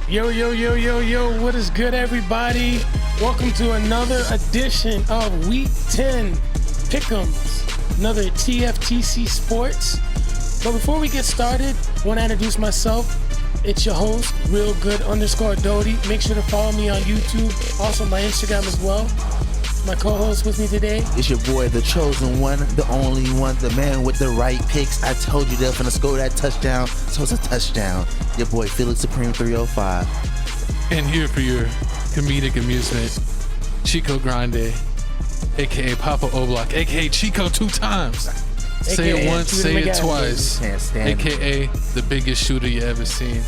Yo, what is good, everybody? Welcome to another edition of Week 10 Pick'ems, another TFTC Sports. But before we get started, I want to introduce myself. It's your host, realgood_Doty. Make sure to follow me on YouTube, also my Instagram as well. My co-host with me today. It's your boy, the chosen one, the only one, the man with the right picks. I told you they're gonna score that touchdown, so it's a touchdown. Your boy, Felix Supreme 305. And here for your comedic amusement, Chico Grande, a.k.a. Papa Oblak, a.k.a. Chico 2 times. Say it once, say it twice. A.k.a. the biggest shooter you ever seen.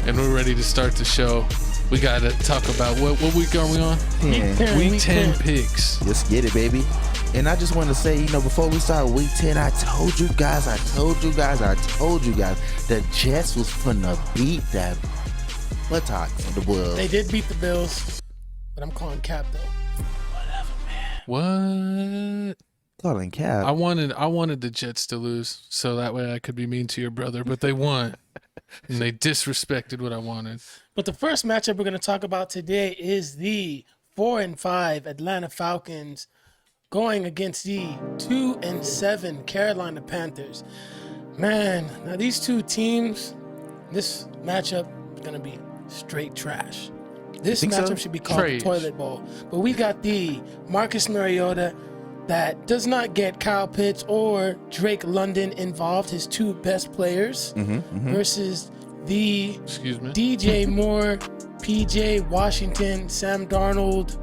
And we're ready to start the show. We got to talk about, what week are we on? Week 10 picks. Let's get it, baby. And I just want to say, before we start week 10, I told you guys, the Jets was finna beat that buttocks of the Bulls. They did beat the Bills, but I'm calling cap, though. What? Calling cap? I wanted the Jets to lose, so that way I could be mean to your brother, but they won. And they disrespected what I wanted. But the first matchup we're going to talk about today is the 4-5 Atlanta Falcons going against the 2-7 Carolina Panthers. Man, now these two teams, this matchup is going to be straight trash. This matchup should be called the toilet bowl. But we got the Marcus Mariota that does not get Kyle Pitts or Drake London involved, his two best players, versus the DJ Moore, PJ Washington, Sam Darnold,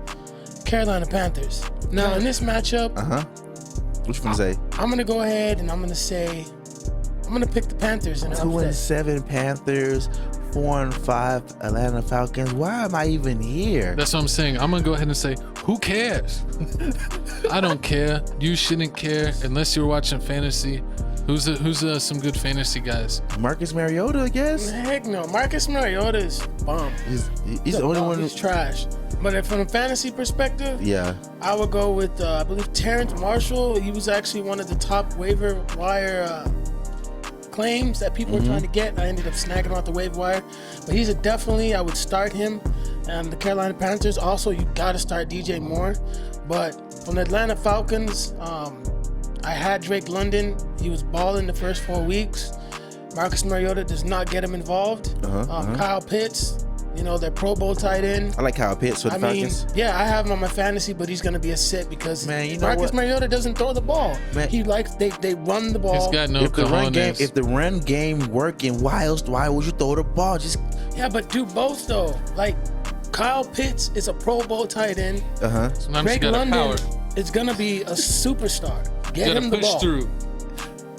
Carolina Panthers. Now, in this matchup, what you gonna say? I'm gonna go ahead and I'm gonna pick the Panthers in an upset. 2-7 Panthers, 4-5 Atlanta Falcons. Why am I even here? That's what I'm saying. I'm going to go ahead and say, who cares? I don't care. You shouldn't care unless you're watching fantasy. Who's some good fantasy guys? Marcus Mariota, I guess? Heck no. Marcus Mariota is bomb. He's the only one who's trash. But from a fantasy perspective, yeah, I would go with, I believe, Terrence Marshall. He was actually one of the top waiver wire claims that people were trying to get. I ended up snagging him off the waiver wire. But he's definitely, I would start him. The Carolina Panthers, also, you got to start DJ Moore. But from the Atlanta Falcons, I had Drake London. He was balling the first 4 weeks. Marcus Mariota does not get him involved. Kyle Pitts, their Pro Bowl tight end. I like Kyle Pitts for the Falcons. Yeah, I have him on my fantasy, but he's going to be a sit because Marcus Mariota doesn't throw the ball. Man, he likes they run the ball. He's got no cojones. If the run game working, why would you throw the ball? Yeah, but do both though. Like Kyle Pitts is a Pro Bowl tight end. Drake London is going to be a superstar. Get him the ball. Through.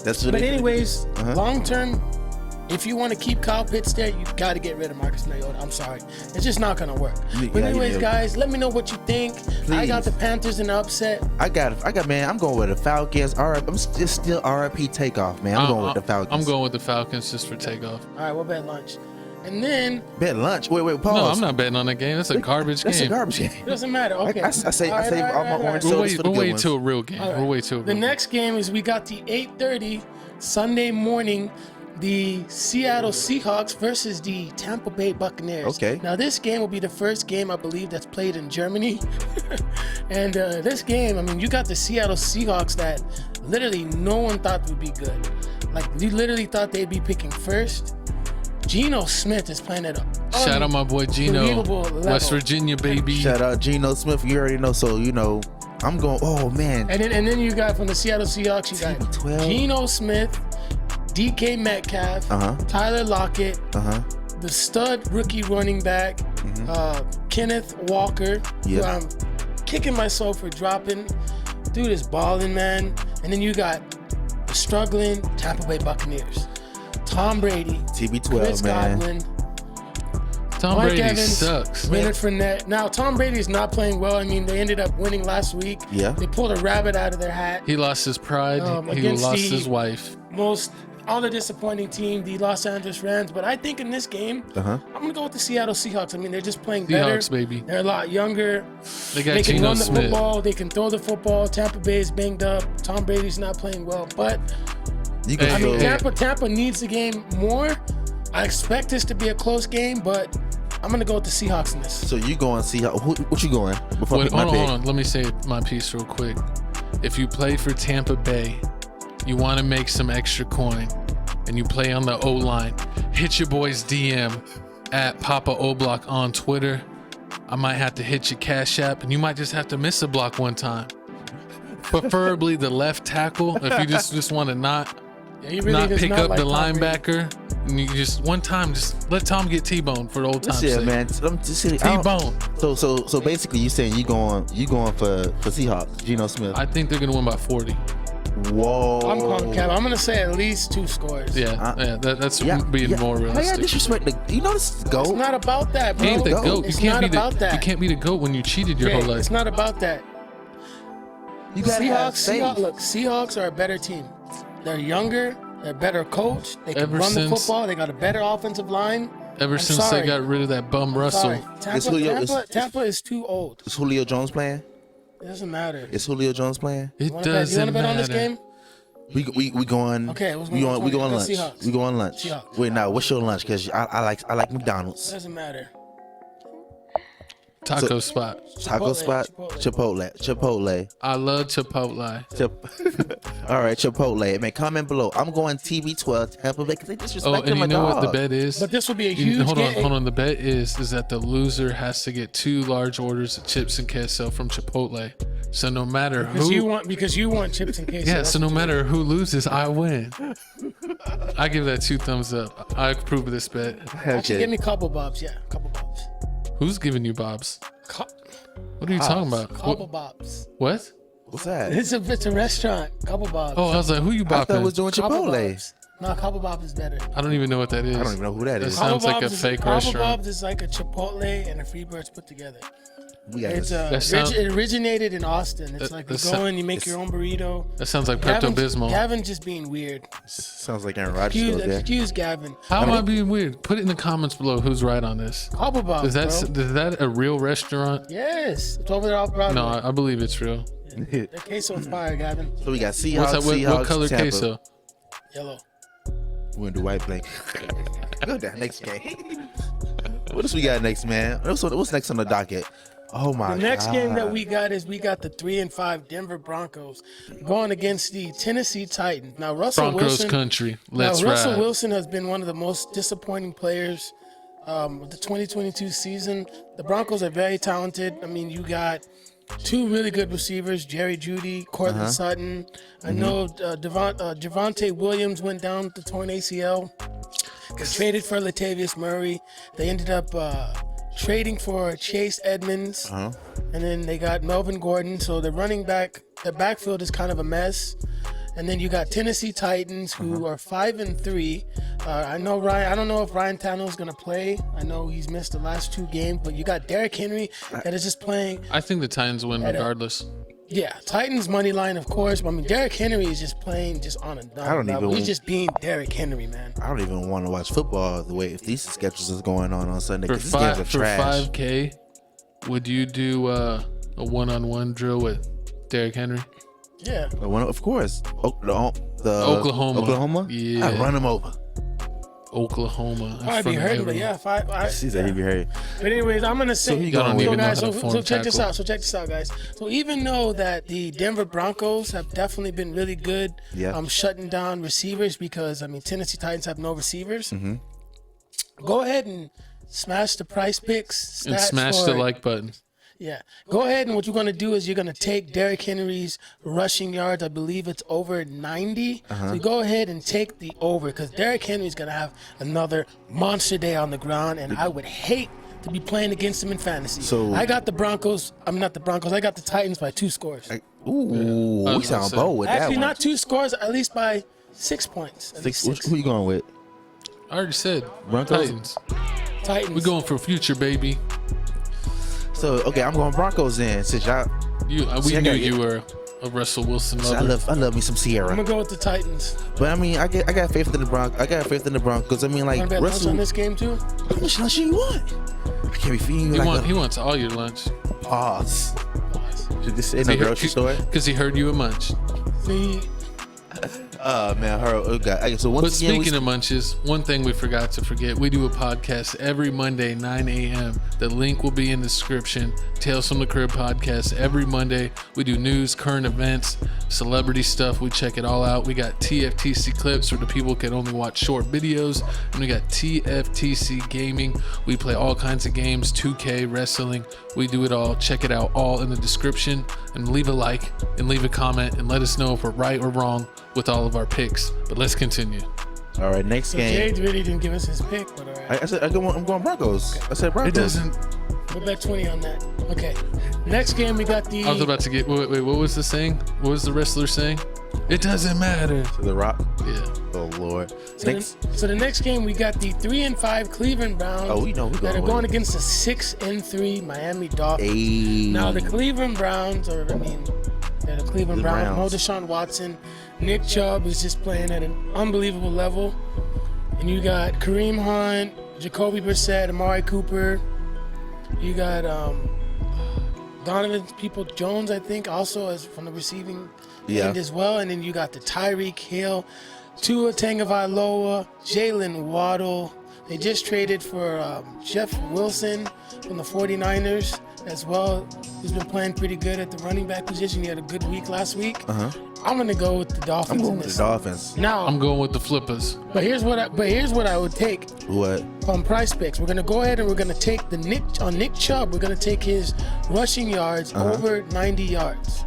But anyways, long term, if you want to keep Kyle Pitts there, you got to get rid of Marcus Mariota. I'm sorry. It's just not going to work. But anyways, guys, let me know what you think. Please. I got the Panthers in the upset. I got, man, I'm going with the Falcons. I'm still RIP takeoff, man. I'm going with the Falcons. I'm going with the Falcons just for takeoff. All right, we'll bet lunch. And then... Bet lunch? Wait, pause. No, I'm not betting on that game. That's a garbage game. That's a garbage game. It doesn't matter. Okay. I save all my orange sodas for the good ones. We'll wait till a real game. Right. We'll wait till a real game. The next game is we got the 8:30 Sunday morning, the Seattle Seahawks versus the Tampa Bay Buccaneers. Okay. Now, this game will be the first game, I believe, that's played in Germany. And this game, you got the Seattle Seahawks that literally no one thought would be good. Like, you literally thought they'd be picking first. Geno Smith is playing at a shout out my boy Geno, West Virginia, baby. Shout out Geno Smith. You already know, so I'm going. Oh man. And then you got from the Seattle Seahawks, you got TB12. Geno Smith, DK Metcalf, Tyler Lockett, the stud rookie running back, Kenneth Walker, who I'm kicking myself for dropping. Dude is balling, man. And then you got the struggling Tampa Bay Buccaneers. Tom Brady, TB12, Chris man. Godwin, Tom Mike Brady Evans, sucks. Leonard Fournette. Now, Tom Brady is not playing well. They ended up winning last week. Yeah. They pulled a rabbit out of their hat. He lost his pride. He lost his wife. All the disappointing team, the Los Angeles Rams. But I think in this game, I'm going to go with the Seattle Seahawks. They're just playing better. Seahawks, baby. They're a lot younger. They got They can Geno run the Smith. football. They can throw the football. Tampa Bay is banged up. Tom Brady's not playing well. But Tampa needs the game more. I expect this to be a close game, but I'm gonna go with the Seahawks in this. So you going Seahawks? What you going? Before I pick my Hold pick. on. Let me say my piece real quick. If you play for Tampa Bay, you want to make some extra coin, and you play on the O-line, hit your boy's DM at Papa O'Block on Twitter. I might have to hit your Cash App, and you might just have to miss a block one time. Preferably the left tackle, if you just want to not pick up the linebacker. And you just one time, just let Tom get T-boned for the old time's Yeah, sake. man. T-bone. So basically, you saying you going for Seahawks? Geno Smith. I think they're gonna win by 40. Whoa. I'm calling Cap. I'm gonna say at least 2 scores. That's being more How realistic. y'all disrespect the? You know this is It's GOAT. not about that, bro. He ain't the GOAT. It's You can't not be about that. You can't be the GOAT when you cheated your Okay, whole life. it's not about that. You gotta have faith. Look, Seahawks are a better team. They're younger. They're better coached. They can Ever run the since- football. They got a better offensive line. Ever I'm since sorry. they got rid of that bum Russell. Sorry. It's Julio- Tampa is too old. Is Julio Jones playing? It doesn't matter. Is Julio Jones playing? It You want to doesn't bet on this matter. game? We going. Okay, what's we going on? going. We going Let's lunch. Seahawks. We going lunch. Seahawks. Wait, now what's your lunch? Cause I like McDonald's. Doesn't matter. Taco spot. Taco spot. Chipotle. I love Chipotle. All right, Chipotle. Man, comment below. I'm going TB12 Tampa Bay because they disrespecting Oh, and my you know dog. what the bet is? But this will be a huge Hold game. on. The bet is that the loser has to get 2 large orders of chips and queso from Chipotle. So no matter Because who, you want chips and queso. yeah. So no matter who loses, I win. I give that 2 thumbs up. I approve of this bet. Actually, give me couple bobs. Yeah, couple bobs. Who's giving you bobs? Cou- What are you talking about? Couple bobs. What? What's that? It's a restaurant. Couple bobs. Oh, I was like, who you I thought it was bopping? doing Couple Chipotle. bobs. No, couple bobs is better. I don't even know what that is. I don't even know who that That is. sounds like a Bob's fake Couple restaurant. Bobs is like a Chipotle and a Freebirds put together. We got It's this. it originated in Austin. It's like you that go in, you make your own burrito. That sounds like Pepto-Bismol. Gavin's just being weird. Sounds like Aaron Rodgers. Excuse Gavin. How am I being weird? Put it in the comments below who's right on this. Couple Bobs, Is bro. that a real restaurant? Yes, it's over there off Broadway. No, I believe it's real. The queso's fire, Gavin. So we got Seahawks. What's that? What Seahawks, color Tampa. queso? Yellow. We're gonna do white blank. Go down next game. What else we got next, man? What's next on the docket? Oh my! The next God. game that we got the 3-5 Denver Broncos going against the Tennessee Titans. Now Russell Broncos Wilson. country. Let's Russell ride. Wilson has been one of the most disappointing players with the 2022 season. The Broncos are very talented. I mean, you got 2 really good receivers, Jerry Jeudy, Cortland Sutton. I know Javonte Williams went down with the torn ACL. They traded for Latavius Murray. They ended up trading for Chase Edmonds. And then they got Melvin Gordon. So the backfield is kind of a mess. And then you got Tennessee Titans, who are 5-3. I know Ryan. I don't know if Ryan Tannehill's gonna play. I know he's missed the last 2 games, but you got Derrick Henry that is just playing. I think the Titans win regardless. Yeah, Titans money line, of course. But I mean, Derrick Henry is just playing just on a dumb level. He's just being Derrick Henry, man. I don't even want to watch football the way if these schedules is going on Sunday. For 'Cause these games are for trash. 5K, would you do a one-on-one drill with Derrick Henry? Yeah. Of course. The Oklahoma. Yeah. I run him over. Oklahoma. in I'd be front of hurting, but everyone. yeah, She said he'd be hurt. But anyways, I'm gonna say, he Y'all don't going even with- know guys. how to So form check this tackle. out. So check this out, guys. So even though that the Denver Broncos have definitely been really good, Yeah. shutting down receivers because I mean Tennessee Titans have no receivers. Go ahead and smash the price picks And stats smash for the it. like button. Yeah. Go ahead and what you're going to do is you're going to take Derrick Henry's rushing yards. I believe it's over 90. So you go ahead and take the over because Derrick Henry's going to have another monster day on the ground, and I would hate to be playing against him in fantasy. So- I got the Broncos. I'm not the Broncos. I got the Titans by 2 scores. Ooh, I we was gonna sound say. bold with that Actually, one. not 2 scores, at least by 6 points. At least 6. Who you going with? I already said Broncos? Titans. Titans. We're going for future, baby. So okay, I'm going Broncos in since y'all. We See, I knew got- you were a Russell Wilson I lover. love me some I'm Sierra. going to go with the Titans. But I mean, I got faith in the Broncos. I got faith in the Broncos. I mean, like Want to bet lunch Russell. on this game, too? How much lunch you want? I can't be feeding you He wants all your lunch. pause. This ain't no grocery store. Because he heard you a munch. See, Oh man, okay. So But once again, speaking of munches, one thing we forgot to forget, we do a podcast every Monday, 9 a.m. The link will be in the description. Tales from the Crib podcast. Every Monday, we do news, current events, celebrity stuff. We check it all out. We got TFTC clips where the people can only watch short videos. And we got TFTC gaming. We play all kinds of games, 2K, wrestling. We do it all. Check it out all in the description. And leave a like and leave a comment and let us know if we're right or wrong with all of our picks. But let's continue. all right, next So game. Jade really didn't give us his pick, but all right. I said I'm going Broncos. I said Broncos. It doesn't. We'll bet 20 on that. Okay. Next game, we got the. I was about to get. Wait, what was the saying? What was the wrestler saying? It doesn't matter. To the Rock. Yeah. Oh Lord. So the next game, we got the 3-5 Cleveland Browns. Oh, we know we that are going going with against the 6-3 Miami Dolphins. Hey. Now the Cleveland Browns, they're the Cleveland The Browns. No Browns. Deshaun Watson, Nick Chubb is just playing at an unbelievable level, and you got Kareem Hunt, Jacoby Brissett, Amari Cooper. You got Donovan Peoples-Jones, I think, also as from the receiving end as well, and then you got the Tyreek Hill, Tua Tagovailoa, Jalen Waddle. They just traded for Jeff Wilson from the 49ers as well. He's been playing pretty good at the running back position. He had a good week last week. I'm gonna go with the Dolphins. I'm going in with this. the Dolphins. Now, I'm going with the flippers. but here's what I would take What? from Price Picks. We're gonna go ahead and we're gonna take the Nick Chubb. We're gonna take his rushing yards over 90 yards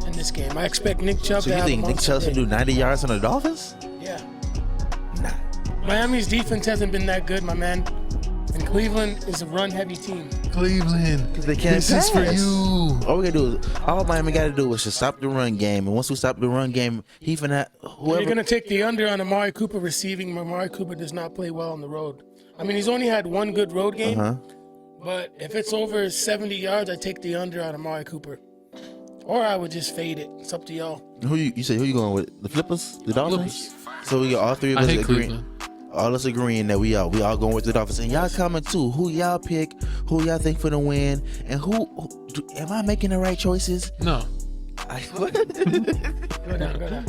in this game. I expect Nick Chubb So to you have think a Nick monster Chubb can day. do 90 yards on the Dolphins? Yeah. Nah. Miami's defense hasn't been that good, my man. And Cleveland is a run-heavy team. Cleveland. Because they can't This is for pass. you. All we gotta do is, all Miami gotta do is just stop the run game. And once we stop the run game, he finna whoever. You're gonna take the under on Amari Cooper receiving. Amari Cooper does not play well on the road. I mean, he's only had one good road game. But if it's over 70 yards, I take the under on Amari Cooper. Or I would just fade it. It's up to y'all. Who you say? Who you going with? The Flippers? The Dolphins? So we got all three of I us hate agreeing. Cleveland. All us agreeing that we all going with the Dolphins. And y'all coming too. Who y'all pick? Who y'all think for the win? And am I making the right choices? No. Go down.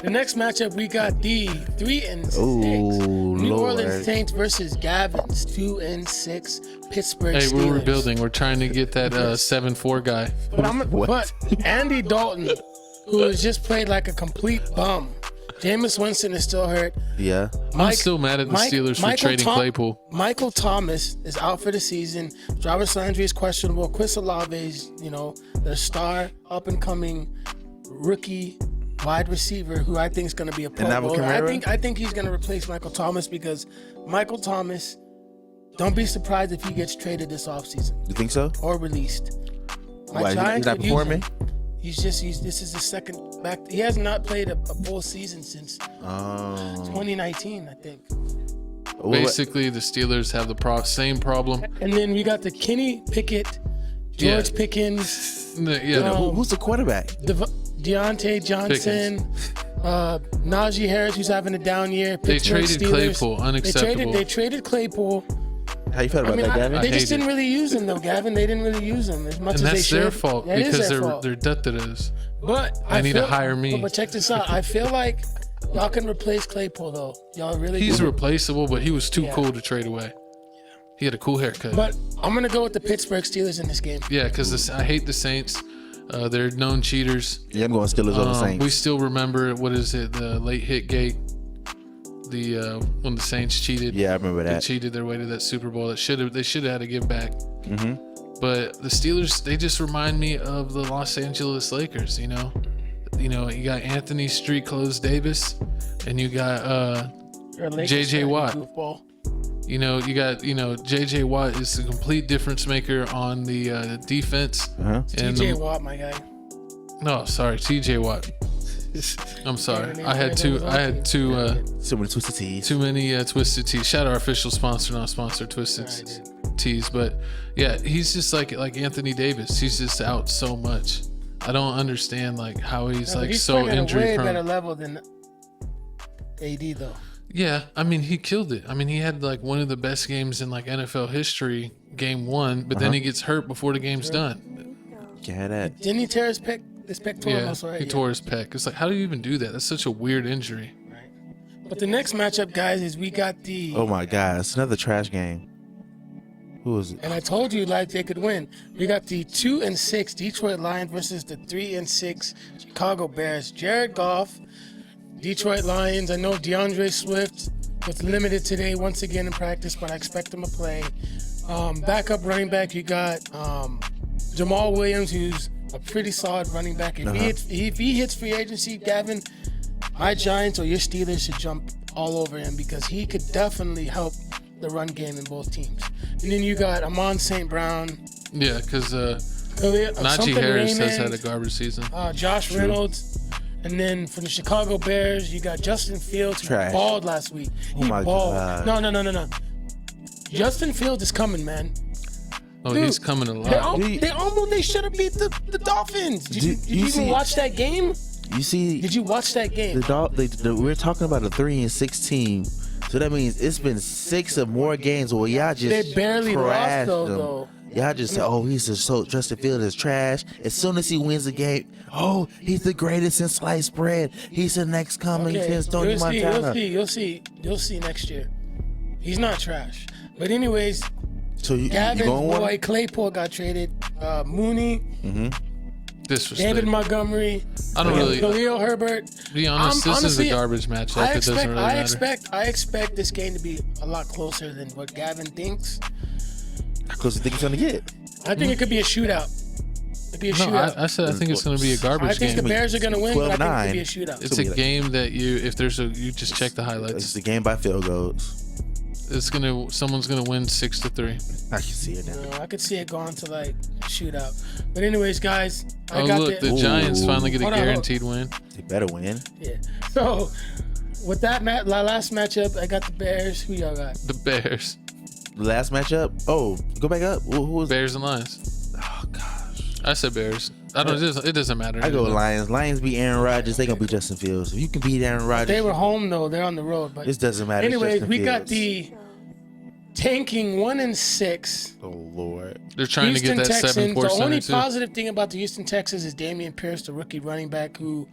The next matchup, we got the 3-6 Ooh, New Lord. Orleans Saints versus Gavin's 2-6 Pittsburgh Hey, Steelers. we're rebuilding. We're trying to get that 7-4 guy. But Andy Dalton, who has just played like a complete bum. Jameis Winston is still hurt. Yeah. I'm still mad at the Steelers for trading Claypool. Michael Thomas is out for the season. Jarvis Landry is questionable. Chris Olave is, the star, up-and-coming rookie wide receiver who I think is going to be a Pro Bowler. I think he's going to replace Michael Thomas because Michael Thomas, don't be surprised if he gets traded this offseason You think so? or released. Why, he's not performing? This is his second back. He has not played a full season since 2019, I think. Basically, the Steelers have the same problem. And then we got the Kenny Pickett, George Pickens, Who's the quarterback? Deontay Johnson, Najee Harris, who's having a down year. They Pittsburgh traded Steelers. Claypool. Unacceptable. They traded Claypool. How you felt about that, Gavin? They I just hate didn't it. really use him, though, Gavin. They didn't really use him as much as And they that's should. their fault That is because their fault. they're debtors. But They need to hire me. But check this out. I feel like y'all can replace Claypool, though. Y'all really He's do. replaceable, but he was too cool to trade away. He had a cool haircut. But I'm going to go with the Pittsburgh Steelers in this game. Yeah, because I hate the Saints. They're known cheaters. Yeah, I'm going Steelers over Saints. We still remember, the late hit gate? When the Saints cheated. Yeah, I remember They that. cheated their way to that Super Bowl. They should have had to give back. But the Steelers, they just remind me of the Los Angeles Lakers. You got Anthony Street Clothes Davis, and you got J.J. Watt. Goofball. You got J.J. Watt is a complete difference maker on the defense. And T.J. Watt, my guy. No, sorry, T.J. Watt. I'm sorry. I had too So many twisted tees. too many Twisted Tees. Shout out our official sponsor, not sponsor, Twisted Tees. But yeah, he's just like Anthony Davis. He's just out so much. I don't understand how he's He's so playing at injury a way prone. better level than AD, though. Yeah, I mean, he killed it. I mean, he had one of the best games in NFL history, game one, but then he gets hurt before the game's done. Can't have that. Didn't he tear his this pectoral muscle right he here. tore his pec. It's like, how do you even do that? That's such a weird injury. Right. But the next matchup, guys, is we got the. Oh my God, it's another trash game. Who was it? And I told you like they could win. We got the 2-6 Detroit Lions versus the 3-6 Chicago Bears. Jared Goff, Detroit Lions. I know DeAndre Swift was limited today once again in practice, but I expect him to play. Backup running back, you got Jamal Williams, who's a pretty solid running back. If he hits free agency, Gavin, my Giants or your Steelers should jump all over him because he could definitely help the run game in both teams. And then you got Amon St. Brown. Yeah, because Najee Harris has had a garbage season. Josh Reynolds. And then from the Chicago Bears, you got Justin Fields, who balled last week. Oh my God. No. Justin Fields is coming, man. Oh, Dude, he's coming a lot. They should have beat the Dolphins. Did you even watch that game? You see? Did you watch that game? We're talking about a 3-6 team, so that means it's been 6 or more games where y'all just They barely lost though. Y'all just say, "Oh, he's just so Justin Fields is trash." As soon as he wins the game, oh, he's the greatest in sliced bread. He's the next coming since Tony Montana. You'll see next year. He's not trash. But anyways, so Gavin's boy Claypool got traded. Mooney, Disrespect. David Montgomery, I don't really. Khalil Herbert. Be honest, this is a garbage matchup. It doesn't really matter. I expect this game to be a lot closer than what Gavin thinks. How close do you think it's gonna get? I think it could be a shootout. It'd be a shootout. I said I think it's going to be a garbage I think game. the Bears are going to win, but I think it could be a shootout. It's a game that you just check the highlights. It's a game by field goals. Someone's gonna win 6-3. I can see it now. No, I could see it going to like shootout. But anyways, guys, the Giants finally get a guaranteed win. They better win. Yeah. So with that last matchup, I got the Bears. Who y'all got? The Bears. The last matchup. Oh, go back up. Who was Bears and Lions? Oh gosh. I said Bears. It doesn't matter. I go with Lions. Lions beat Aaron Rodgers. They gonna beat Justin Fields. If you can beat Aaron Rodgers, They were home though. They're on the road. But this doesn't matter. anyways, we got the tanking 1-6. Oh Lord. They're trying Houston to get that Texans. 7-4 The only too. positive thing about the Houston Texans is Damian Pierce, the rookie running back, who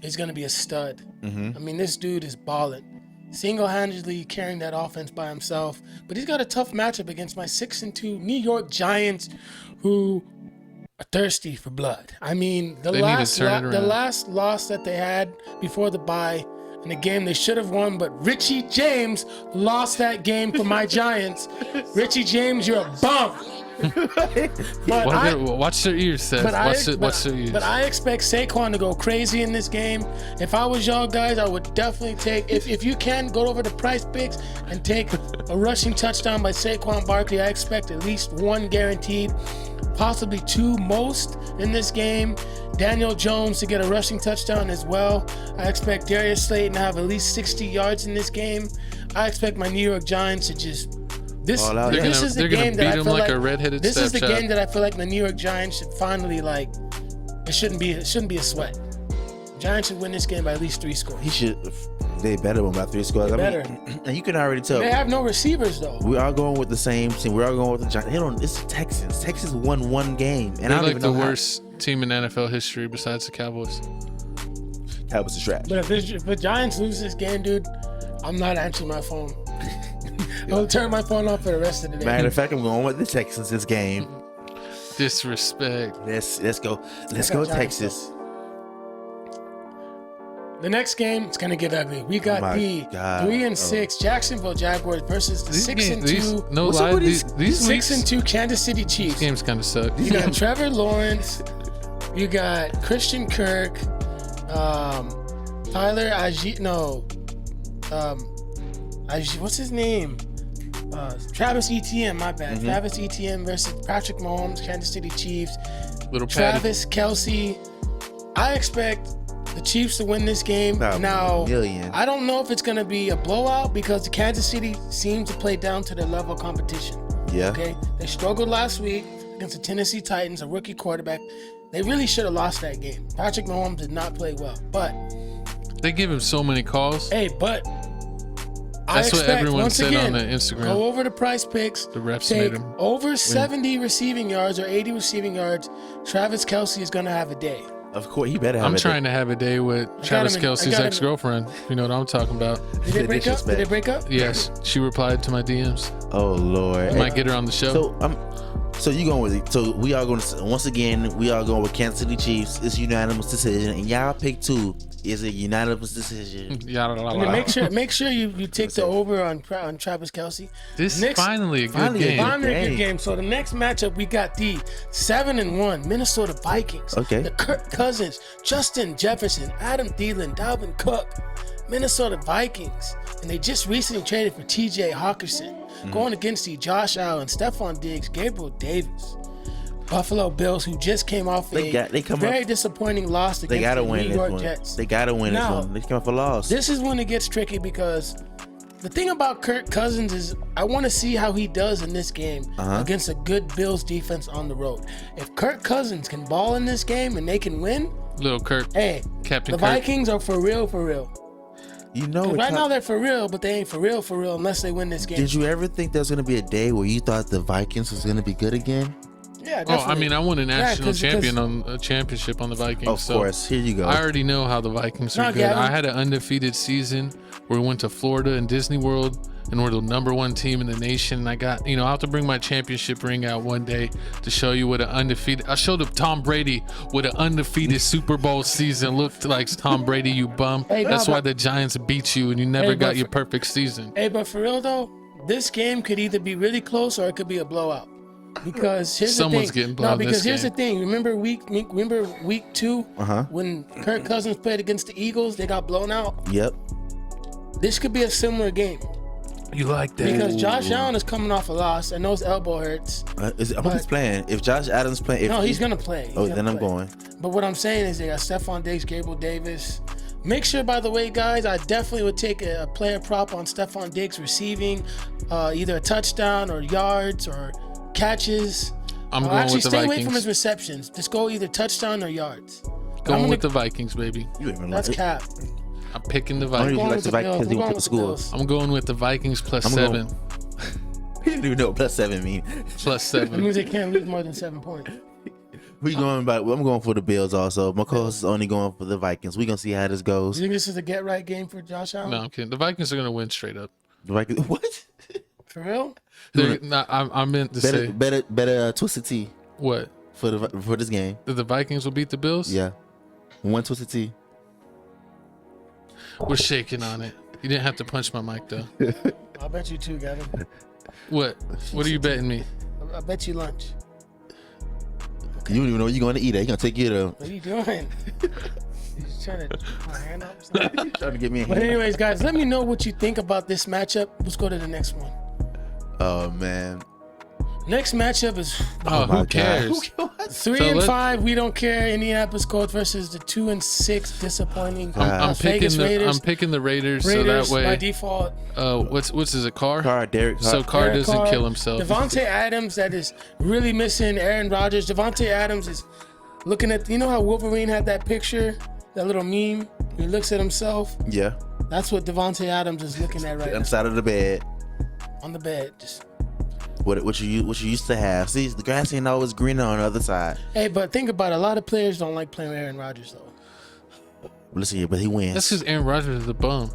is going to be a stud. I mean, this dude is balling, single-handedly carrying that offense by himself. But he's got a tough matchup against my 6-2 New York Giants, who are thirsty for blood. I mean, the last loss that they had before the bye, in a game they should have won, but Richie James lost that game for my Giants. Richie James, you're a bum. Watch their ears, Seth. Watch their ears. But I expect Saquon to go crazy in this game. If I was y'all guys, I would definitely take, if you can, go over to Price Picks and take a rushing touchdown by Saquon Barkley. I expect at least one guaranteed, possibly two most in this game. Daniel Jones to get a rushing touchdown as well. I expect Darius Slayton to have at least 60 yards in this game. I expect my New York Giants to just this is the game that I feel like this is the game that I feel like the New York Giants should finally like. It shouldn't be a sweat. Giants should win this game by at least 3 scores. They better win by 3 scores. And you can already tell. They have no receivers though. We are going with the same team. We are going with the Giants. It's the Texans. Texans won one game, and they're like the worst team in NFL history besides the Cowboys. Cowboys is trash. But if the Giants lose this game, dude, I'm not answering my phone. I'll turn my phone off for the rest of the day. Matter of fact, I'm going with the Texans this game. Disrespect. Let's go. Let's go Texas. The next game, it's gonna get ugly. We got the 3-6 Jacksonville Jaguars versus the 6-2. These 6-2 Kansas City Chiefs. These games kind of suck. You got Trevor Lawrence. You got Christian Kirk. Tyler what's his name? Travis Etienne. My bad. Travis Etienne versus Patrick Mahomes. Kansas City Chiefs. Travis Kelce. I expect the Chiefs to win this game. I don't know if it's going to be a blowout because the Kansas City seems to play down to their level of competition. Yeah. Okay. They struggled last week against the Tennessee Titans, a rookie quarterback. They really should have lost that game. Patrick Mahomes did not play well, but they give him so many calls. Hey, but that's what everyone said on the Instagram. Go over to Price Picks. The refs made him over 70 receiving yards or 80 receiving yards. Travis Kelce is going to have a day. Of course, he better have I'm it. trying to have a day with Travis Kelce's got him. ex-girlfriend. You know what I'm talking about? Did they break up? Did they break up? Yes, she replied to my DMs. Oh Lord. Might get her on the show. So you going with it? So we are going to once again. We are going with Kansas City Chiefs. It's unanimous decision, and y'all pick 2. Is a unanimous decision. And make sure you take the over on Travis Kelce. This is finally a good game. Finally a good game. So the next matchup we got the 7-1 Minnesota Vikings. Okay. The Kirk Cousins, Justin Jefferson, Adam Thielen, Dalvin Cook, Minnesota Vikings, and they just recently traded for T.J. Hawkinson, going against the Josh Allen, Stephon Diggs, Gabriel Davis. Buffalo Bills, who just came off a disappointing loss against the New York Jets. They gotta win this one. They came off a loss. This is when it gets tricky because the thing about Kirk Cousins is I want to see how he does in this game against a good Bills defense on the road. If Kirk Cousins can ball in this game and they can win, little Kirk, hey, Captain the Kirk. Vikings are for real, for real. You know, right now they're for real, but they ain't for real unless they win this game. Did you ever think there was gonna be a day where you thought the Vikings was gonna be good again? Yeah, definitely. I mean, I won a national championship on the Vikings. Of course, here you go. I already know how the Vikings are good. I had an undefeated season where we went to Florida and Disney World, and we're the #1 team in the nation. And I got, I'll have to bring my championship ring out one day to show you what an undefeated. I showed up Tom Brady what an undefeated Super Bowl season looked like. Tom Brady, you bum. That's why the Giants beat you, and you never got your perfect season. Hey, but for real though, this game could either be really close or it could be a blowout. Because here's someone's the thing. Getting blown. No, because here's the thing. Remember week 2 when Kirk Cousins played against the Eagles, they got blown out. Yep. This could be a similar game. You like that? Because Josh Allen is coming off a loss. I know his elbow hurts. He's playing. If Josh Adams playing, he's gonna play. I'm going. But what I'm saying is they got Stephon Diggs, Gabriel Davis. Make sure, by the way, guys, I definitely would take a player prop on Stephon Diggs receiving either a touchdown or yards or catches. I'm going actually with the stay Vikings. away from his receptions. Just go either touchdown or yards. Going with the Vikings, baby. That's cap. I'm picking the Vikings. You like the Vikings because he went to the school. I'm going with the Vikings plus 7. He didn't even know what +7 mean. +7. It means they can't lose more than 7 points. I'm going for the Bills also. My co-host is only going for the Vikings. We're gonna see how this goes. You think this is a get right game for Josh Allen? No, I'm kidding. The Vikings are gonna win straight up. The Vikings, what? For real? I meant to say better Twisted Tea. What? For this game. That the Vikings will beat the Bills? Yeah. 1 Twisted Tea. We're shaking on it. You didn't have to punch my mic though. I'll bet you 2, Gavin. What? What are you betting me? I bet you lunch. Okay. You don't even know what you're going to eat. He's going to take you to. What are you doing? You just trying to put my hand up? Trying to get me a But anyways, guys, let me know what you think about this matchup. Let's go to the next one. Oh, man. Next matchup is who cares? 3-5. We don't care. Indianapolis Colts versus the 2-6 disappointing Vegas Raiders. I'm picking the Raiders so Raiders that way by default. What's is it? Carr? Derek Carr. So Carr Derek doesn't Carr, kill himself. Devontae Adams, that is really missing Aaron Rodgers. Devontae Adams is looking at, how Wolverine had that picture, that little meme. He looks at himself. Yeah. That's what Devontae Adams is looking at right now. On the side of the bed. On the bed, just. What you used to have. See, the grass ain't always greener on the other side. Hey, but think about it. A lot of players don't like playing with Aaron Rodgers, though. Listen here, but he wins. That's because Aaron Rodgers is a bum.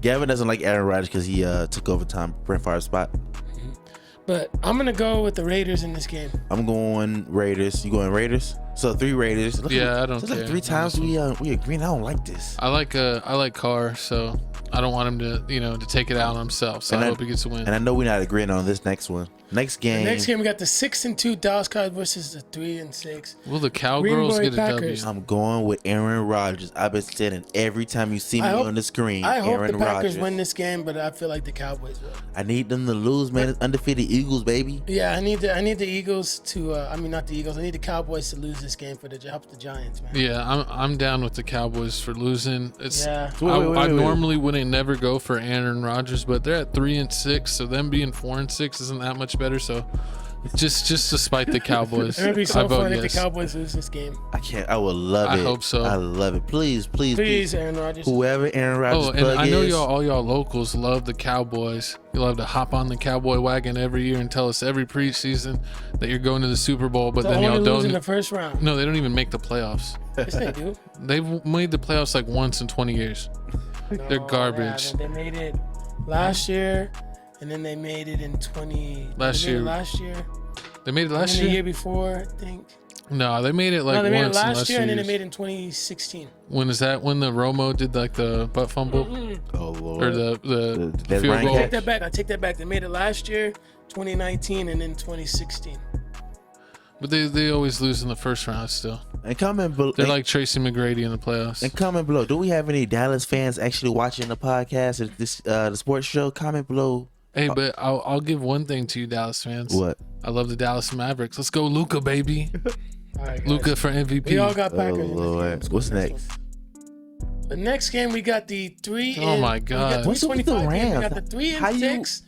Gavin doesn't like Aaron Rodgers because he took over Tom Brent Favre's spot. But I'm going to go with the Raiders in this game. I'm going Raiders. You going Raiders? So 3 Raiders. I don't care. Like 3 times we agreeing. I don't like this. I like Carr, so I don't want him to to take it out on himself. So I hope he gets a win. And I know we're not agreeing on this next one. Next game we got the 6-2 Dallas Cowboys versus the 3-6. Will the Cowgirls get a W? I'm going with Aaron Rodgers. I've been saying it every time you see me on the screen. I hope Aaron the Packers Rodgers. win this game, but I feel like the Cowboys will. I need them to lose, man. It's undefeated Eagles, baby. Yeah, I need the Eagles to. Not the Eagles. I need the Cowboys to lose this game for the Giants, man. Yeah, I'm down with the Cowboys for losing. Yeah. I normally wouldn't never go for Aaron Rodgers, but they're at 3-6, so them being 4-6 isn't that much better. So Just to spite the Cowboys. It would be so I vote fun if the yes. Cowboys lose this game. I can't. I would love it. I hope so. I love it. Please, Aaron Rodgers. whoever Aaron Rodgers Oh, and plug I know is, all y'all locals love the Cowboys. You love to hop on the Cowboy wagon every year and tell us every preseason that you're going to the Super Bowl, but So then only y'all lose in don't. the first round. No, they don't even make the playoffs. Yes, they do. They've made the playoffs like once in 20 years. They're No, garbage. They made it last year, and then they made it in 20. Last they made it year. last year. They made it last And the year? year before, I think. No, they made it like No, they made it once in last year, and then they years. made it in 2016. When is that? When the Romo did like the butt fumble? oh Lord, Or the Des field Bryant goal? catch? I take that back. They made it last year, 2019, and then 2016. But they always lose in the first round still. And comment below. They're like Tracy McGrady in the playoffs. And comment below. Do we have any Dallas fans actually watching the podcast or this the sports show? Comment below. Hey, but I'll give one thing to you, Dallas fans. What? I love the Dallas Mavericks. Let's go, Luka, baby. All right, guys. Luka for MVP. We all got Oh Packers. in this game. Lord. Let's go What's to the next? one. The next game, we got the 3. Oh my We God. got What's up with the 25 game. We Rams? got the 3 How and you- 6.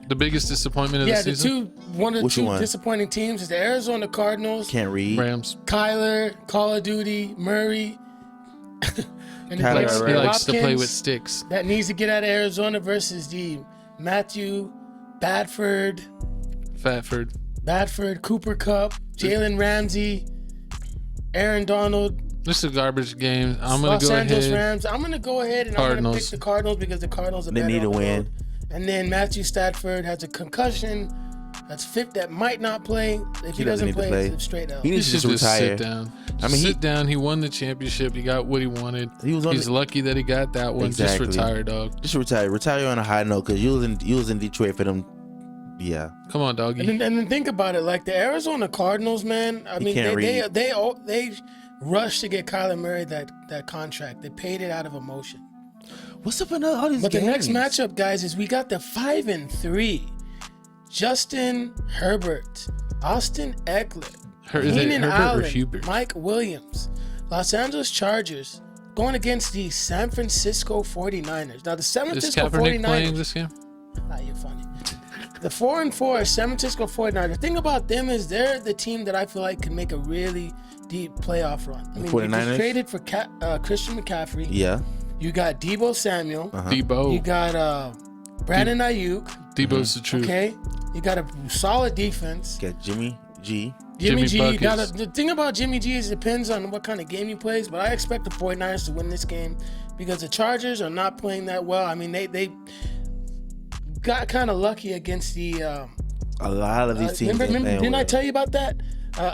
The biggest disappointment of Yeah, the the season? one of the Which two one? disappointing teams is the Arizona Cardinals. Can't read. Rams. Kyler, Call of Duty, Murray. And the Kyler, Hopkins right. He likes to play with sticks. that needs to get out of Arizona versus the Matthew Badford, Fatford. Cooper Cup, Jalen Ramsey, Aaron Donald, This is a garbage game. I'm going Los to go Angeles ahead. Rams. I'm gonna go ahead and I'm gonna Cardinals. pick the Cardinals because the Cardinals are They better need on to the win. road. And then Matthew Stafford has a concussion that's fit that might not play. If he doesn't doesn't need to play, play. it's straight out. He He needs to should just just retire. sit down. I mean, Sit down. He won the championship. He got what he wanted. He's lucky that he got that one. Exactly. Just retire, dog. Just retire. Retire on a high note because you was in Detroit for them. Yeah. Come on, doggy. And then think about it, like the Arizona Cardinals, man. I mean, can't they rushed to get Kyler Murray that contract. They paid it out of emotion. What's up with all these But games? the next matchup, guys, is we got the 5 and 3, Justin Herbert, Austin Eckler, Is it Keenan Herbert or Allen, Hubert? Mike Williams, Los Angeles Chargers going against the San Francisco 49ers. Now the San Is Francisco Kaepernick playing 49ers. this game? You're funny. The 4 and 4 San Francisco 49ers. The thing about them is they're the team that I feel like can make a really deep playoff run. I mean, they 49ers? just traded for Christian McCaffrey. Yeah. You got Debo Samuel. Debo. You got Brandon Ayuk. Debo's the truth. Okay. You got a solid defense. Got Jimmy G. Jimmy G. Buckets. Now, the thing about Jimmy G is it depends on what kind of game he plays, but I expect the 49ers to win this game because the Chargers are not playing that well. I mean, they got kind of lucky against the. A lot of these teams. Remember, didn't I tell you about that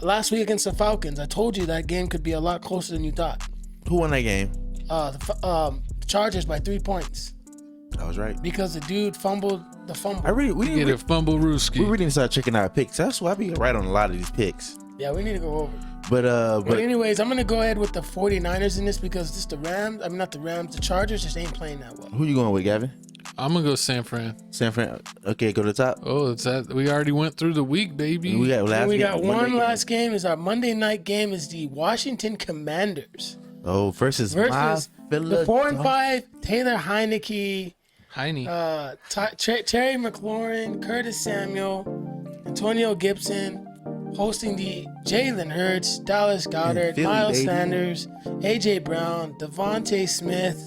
last week against the Falcons? I told you that game could be a lot closer than you thought. Who won that game? The Chargers by 3 points I was right. because the dude fumbled the fumble. We Get a fumble rooski. really need to start checking out picks. That's why I be right on a lot of these picks. Yeah, we need to go over. But anyways, I'm gonna go ahead with the 49ers in this because this the Rams. I mean, not the Rams. The Chargers just ain't playing that well. who you going with, Gavin? I'm going to go San Fran. San Fran. Okay, go to the top. Oh, it's that. We already went through the week, baby. We got last. We game, got Monday one game. last game. Is our Monday night game is the Washington Commanders Oh, versus my the 4 and 5 Taylor Heineke, Heine. Terry McLaurin, Curtis Samuel, Antonio Gibson, hosting the Jalen Hurts, Dallas Goedert, Philly, Miles baby. Sanders, AJ Brown, Devontae Smith,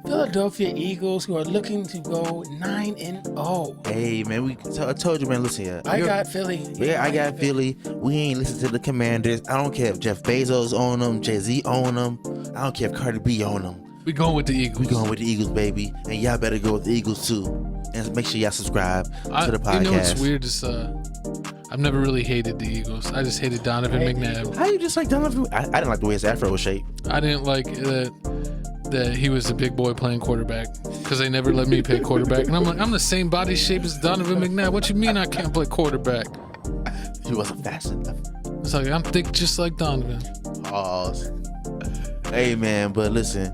Philadelphia Eagles, who are looking to go 9-0. Hey man, I told you, man. Listen here. I got Philly. Yeah, I got Philly. We ain't listen to the Commanders. I don't care if Jeff Bezos own them, Jay-Z own them. I don't care if Cardi B own them. We going with the Eagles. We going with the Eagles, baby, and y'all better go with the Eagles too. And make sure y'all subscribe to the podcast. You know what's weird is I've never really hated the Eagles. I just hated Donovan McNabb. How you just like Donovan? I didn't like the way his afro was shaped. I didn't like that he was a big boy playing quarterback because they never let me play quarterback. And I'm like, I'm the same body shape as Donovan McNabb. What you mean I can't play quarterback? He wasn't fast enough. It's like I'm thick just like Donovan. Pause. Hey man, but listen,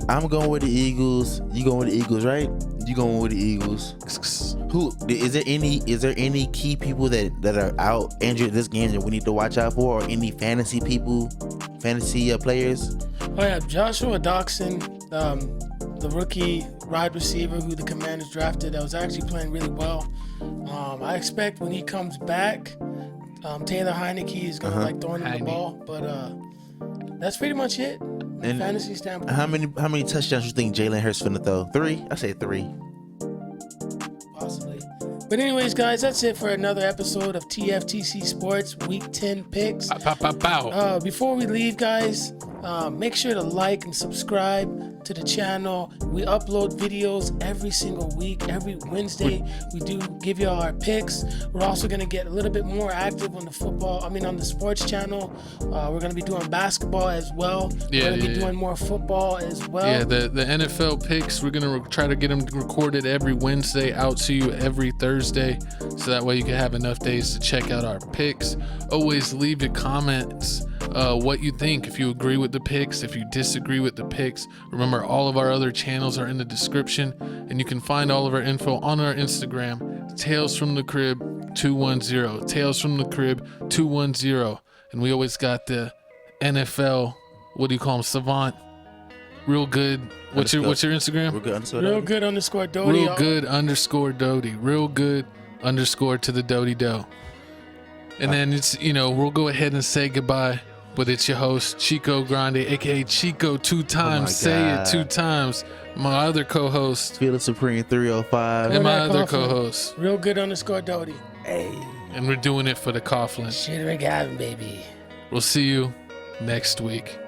I'm going with the Eagles. You going with the Eagles, right? You going with the Eagles. Who is there any key people that are out injured this game that we need to watch out for, or any fantasy players? Oh yeah, Joshua Doxson, the rookie wide receiver who the Commanders drafted, that was actually playing really well. I expect when he comes back, Taylor Heineke is gonna like throwing him the ball. But that's pretty much it. And Fantasy standpoint. How many touchdowns you think Jalen Hurts finna throw? 3? I say 3. Possibly. But anyways, guys, that's it for another episode of TFTC Sports Week 10 picks. Before we leave, guys, make sure to like and subscribe to the channel. We upload videos every single week. Every Wednesday, we do give you all our picks. We're also going to get a little bit more active on the sports channel. We're going to be doing basketball as well. We're going to be doing more football as well. Yeah, the NFL picks, we're going to try to get them recorded every Wednesday out to you every Thursday, so that way you can have enough days to check out our picks. Always leave your comments, what you think, if you agree with the picks, if you disagree with the picks. Remember, all of our other channels are in the description, and you can find all of our info on our Instagram, Tales from the Crib 210, Tales from the Crib 210. And we always got the NFL, what do you call them, savant, real good. What's your Instagram? Real good underscore Doty. Real good underscore Doty. Real good underscore to the Doty Doe. And then it's, we'll go ahead and say goodbye. But it's your host, Chico Grande, aka Chico 2 times. Say it 2 times. My other co-host, Felix Supreme 305. And my other co-host, Real good underscore Doty. Hey. And we're doing it for the Coughlin. Shit, we're having, baby. We'll see you next week.